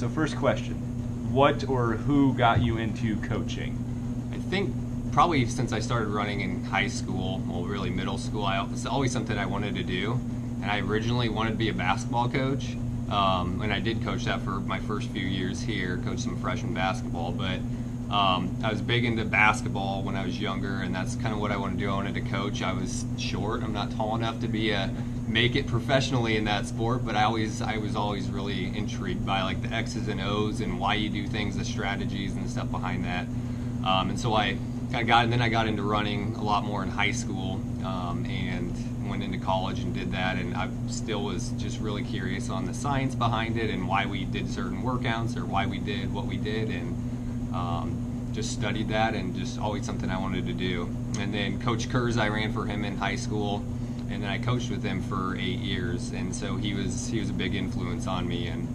So first question, what or who got you into coaching? I think probably since I started running in high school, well, really middle school, it's always something I wanted to do. And I originally wanted to be a basketball coach. And I did coach that for my first few years here, coached some freshman basketball. But I was big into basketball when I was younger, and that's kind of what I wanted to do. I wanted to coach. I was short. I'm not tall enough to make it professionally in that sport, but I was always really intrigued by like the X's and O's and why you do things, the strategies and stuff behind that. And so I got into running a lot more in high school, and went into college and did that, and I still was just really curious on the science behind it and why we did certain workouts or why we did what we did, and just studied that, and just always something I wanted to do. And then Coach Kurz, I ran for him in high school, and then I coached with him for 8 years, and so he was a big influence on me, and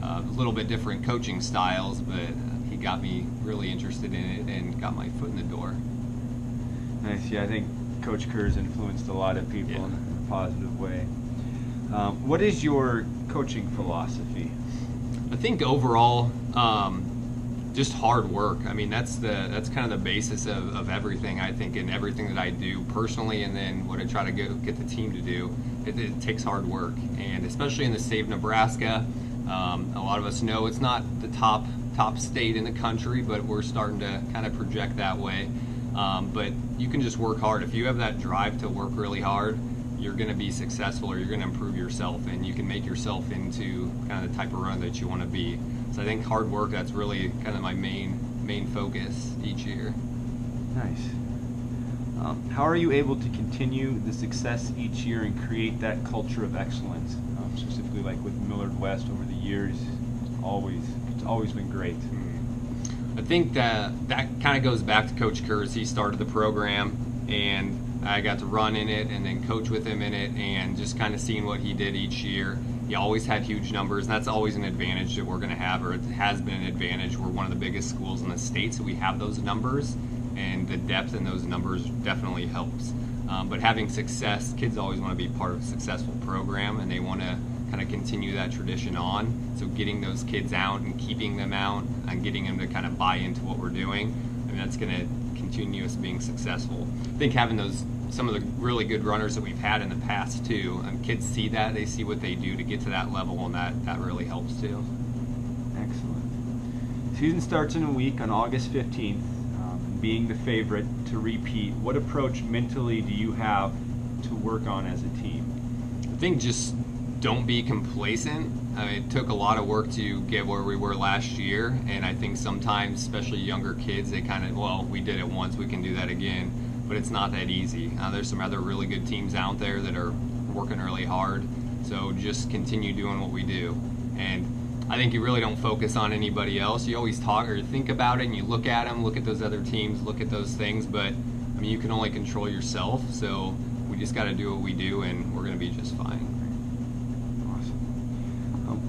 a little bit different coaching styles, but he got me really interested in it and got my foot in the door. Nice. Yeah, I think Coach Kurz influenced a lot of people in a positive way. What is your coaching philosophy? I think overall, just hard work. I mean, that's kind of the basis of everything, I think, in everything that I do personally, and then what I try to get the team to do. It takes hard work, and especially in the state of Nebraska, a lot of us know it's not the top state in the country, but we're starting to kind of project that way. But you can just work hard. If you have that drive to work really hard, you're going to be successful, or you're going to improve yourself, and you can make yourself into kind of the type of runner that you want to be. So I think hard work, that's really kind of my main focus each year. Nice. How are you able to continue the success each year and create that culture of excellence? Specifically, like with Millard West over the years, it's always been great. I think that kind of goes back to Coach Kurz. He started the program, and I got to run in it and then coach with him in it, and just kind of seeing what he did each year. He always had huge numbers, and that's always an advantage that we're going to have, or it has been an advantage. We're one of the biggest schools in the state, so we have those numbers, and the depth in those numbers definitely helps. But having success, kids always want to be part of a successful program, and they want to kind of continue that tradition on. So getting those kids out and keeping them out and getting them to kind of buy into what we're doing, I mean, that's going to continue us being successful. I think having some of the really good runners that we've had in the past too, kids see that, they see what they do to get to that level, and that really helps too. Excellent. Season starts in a week on August 15th. Being the favorite to repeat, what approach mentally do you have to work on as a team? I think just don't be complacent. I mean, it took a lot of work to get where we were last year, and I think sometimes, especially younger kids, they kind of, well, we did it once, we can do that again, but it's not that easy. There's some other really good teams out there that are working really hard, so just continue doing what we do. And I think you really don't focus on anybody else. You always talk or think about it, and you look at them, look at those other teams, look at those things, but I mean, you can only control yourself, so we just got to do what we do, and we're going to be just fine.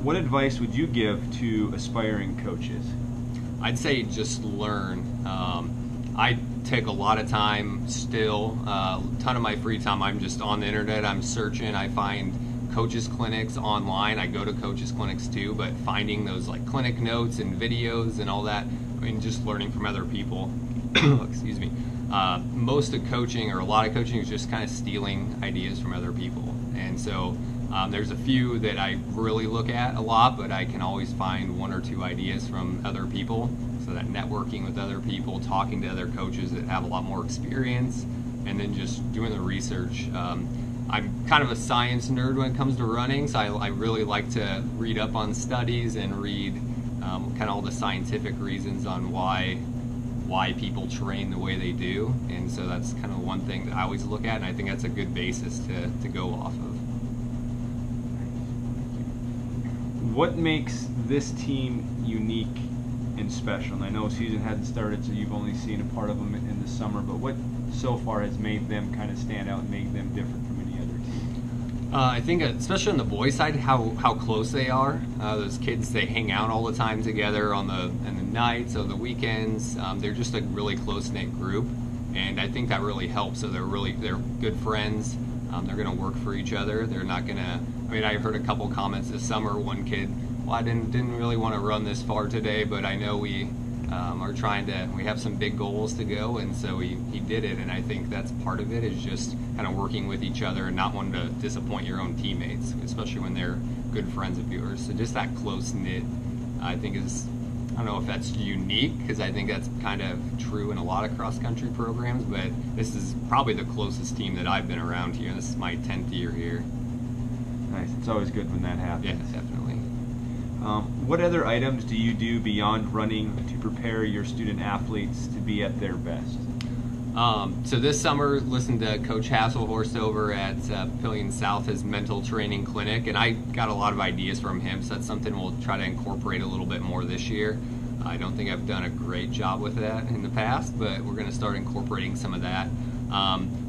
What advice would you give to aspiring coaches? I'd say just learn. I take a lot of time still, a ton of my free time. I'm just on the internet, I'm searching, I find coaches clinics online. I go to coaches clinics too, but finding those like clinic notes and videos and all that, I mean, just learning from other people. Excuse me. Most of coaching, or a lot of coaching, is just kind of stealing ideas from other people. And so there's a few that I really look at a lot, but I can always find one or two ideas from other people. So that networking with other people, talking to other coaches that have a lot more experience, and then just doing the research. I'm kind of a science nerd when it comes to running, so I really like to read up on studies and read kind of all the scientific reasons on why people train the way they do. And so that's kind of one thing that I always look at, and I think that's a good basis to go off of. What makes this team unique and special? And I know season hasn't started, so you've only seen a part of them in the summer, but what so far has made them kind of stand out and make them different from any other team? I think especially on the boys' side, how close they are. Those kids, they hang out all the time together in the nights or the weekends. They're just a really close-knit group, and I think that really helps. So they're good friends. They're going to work for each other. They're not going to. I mean, I heard a couple comments this summer. One kid well, I didn't really want to run this far today, but I know we are trying to. We have some big goals to go, and so he did it. And I think that's part of it, is just kind of working with each other and not wanting to disappoint your own teammates, especially when they're good friends of yours. So just that close knit, I think is. I don't know if that's unique, because I think that's kind of true in a lot of cross-country programs, but this is probably the closest team that I've been around here. This is my 10th year here. Nice. It's always good when that happens. Yeah, definitely. What other items do you do beyond running to prepare your student athletes to be at their best? So this summer, listened to Coach Hasselhorst over at Pillion South, his mental training clinic, and I got a lot of ideas from him, so that's something we'll try to incorporate a little bit more this year. I don't think I've done a great job with that in the past, but we're going to start incorporating some of that.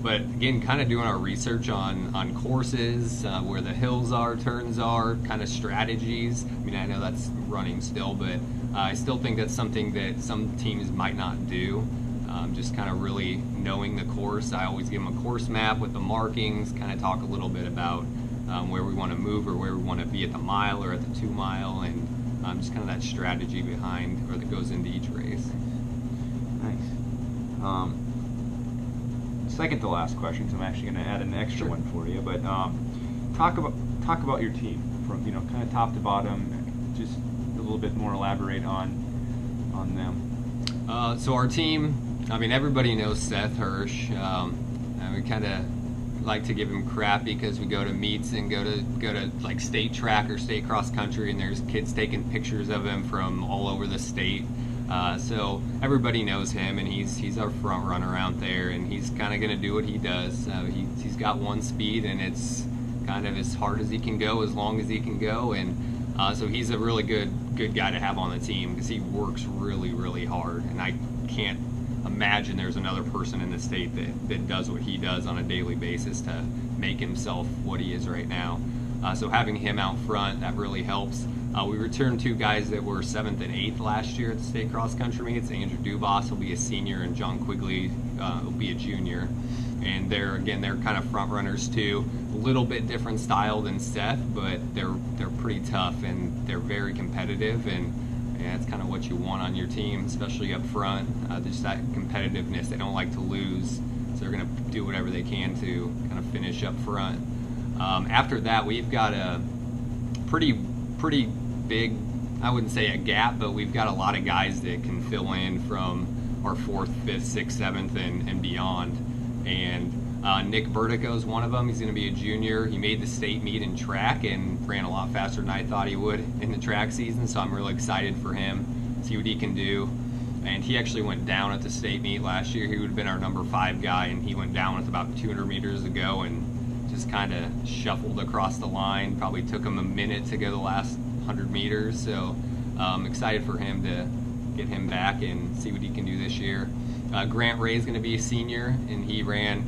But again, kind of doing our research on courses, where the hills are, turns are, kind of strategies. I mean, I know that's running still, but I still think that's something that some teams might not do. Just kind of really knowing the course. I always give them a course map with the markings, kind of talk a little bit about where we want to move or where we want to be at the mile or at the 2 mile, and just kind of that strategy behind or that goes into each race. Nice. Second to last question, so I'm actually going to add an extra one for you. But talk about your team from kind of top to bottom. Just a little bit more elaborate on them. So our team. I mean, everybody knows Seth Hirsch. And we kind of like to give him crap because we go to meets and go to like state track or state cross country, and there's kids taking pictures of him from all over the state. So everybody knows him, and he's our front runner out there, and he's kind of going to do what he does. He's got one speed, and it's kind of as hard as he can go, as long as he can go, and so he's a really good guy to have on the team because he works really, really hard, and I can't imagine there's another person in the state that does what he does on a daily basis to make himself what he is right now. So having him out front, that really helps. We returned 2 guys that were 7th and 8th last year at the state cross country meets. Andrew Dubas will be a senior, and John Quigley will be a junior. And they're kind of front runners too. A little bit different style than Seth, but they're pretty tough and they're very competitive, and that's kind of what you want on your team, especially up front. Just that competitiveness. They don't like to lose, so they're going to do whatever they can to kind of finish up front. After that, we've got a pretty big, I wouldn't say a gap, but we've got a lot of guys that can fill in from our 4th, 5th, 6th, 7th, and beyond. And Nick Vertico is one of them. He's going to be a junior. He made the state meet in track and ran a lot faster than I thought he would in the track season, so I'm really excited for him, see what he can do. And he actually went down at the state meet last year. He would have been our number 5 guy, and he went down with about 200 meters to go and just kind of shuffled across the line. Probably took him a minute to go the last 100 meters, so I'm excited for him to get him back and see what he can do this year. Grant Ray is going to be a senior, and he ran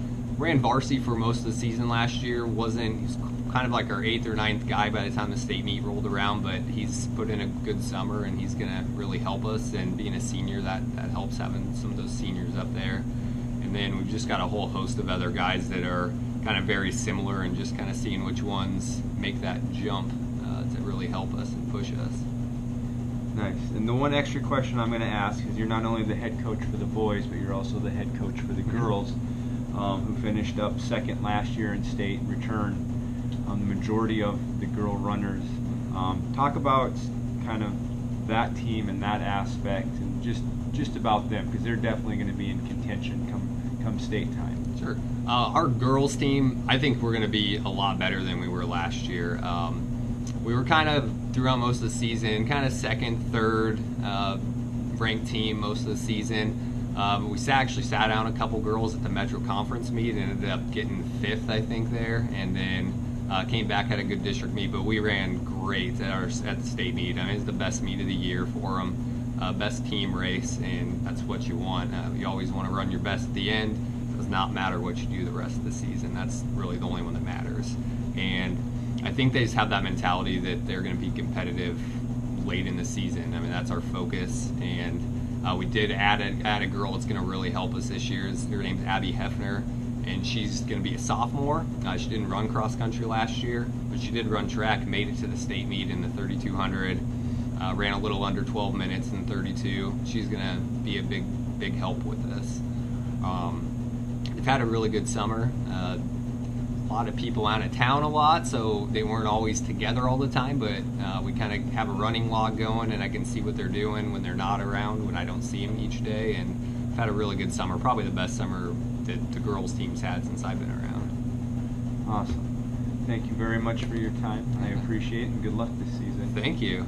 varsity for most of the season last year. He's kind of like our 8th or 9th guy by the time the state meet rolled around, but he's put in a good summer, and he's going to really help us. And being a senior, that helps, having some of those seniors up there. And then we've just got a whole host of other guys that are kind of very similar, and just kind of seeing which ones make that jump to really help us and push us. Nice. And the one extra question I'm going to ask is, you're not only the head coach for the boys, but you're also the head coach for the girls, who finished up 2nd last year in state, returned the majority of the girl runners. Talk about kind of that team and that aspect, and just about them, because they're definitely going to be in contention come state time. Sure. Our girls team, I think we're going to be a lot better than we were last year. We were kind of, throughout most of the season, kind of 2nd, 3rd ranked team most of the season. We actually sat down a couple girls at the Metro Conference meet and ended up getting 5th, I think, there, and then came back, had a good district meet, but we ran great at the state meet. I mean, it's the best meet of the year for them, best team race, and that's what you want. You always want to run your best at the end. It does not matter what you do the rest of the season. That's really the only one that matters. And I think they just have that mentality that they're going to be competitive late in the season. I mean, that's our focus, and we did add a girl that's going to really help us this year. Her name's Abby Hefner, and she's going to be a sophomore. She didn't run cross country last year, but she did run track, made it to the state meet in the 3200, ran a little under 12 minutes in 32. She's going to be a big help with this. We've had a really good summer. A lot of people out of town a lot, so they weren't always together all the time, but we kind of have a running log going, and I can see what they're doing when they're not around, when I don't see them each day, and I've had a really good summer, probably the best summer that the girls team's had since I've been around. Awesome. Thank you very much for your time. I appreciate it, and good luck this season. Thank you.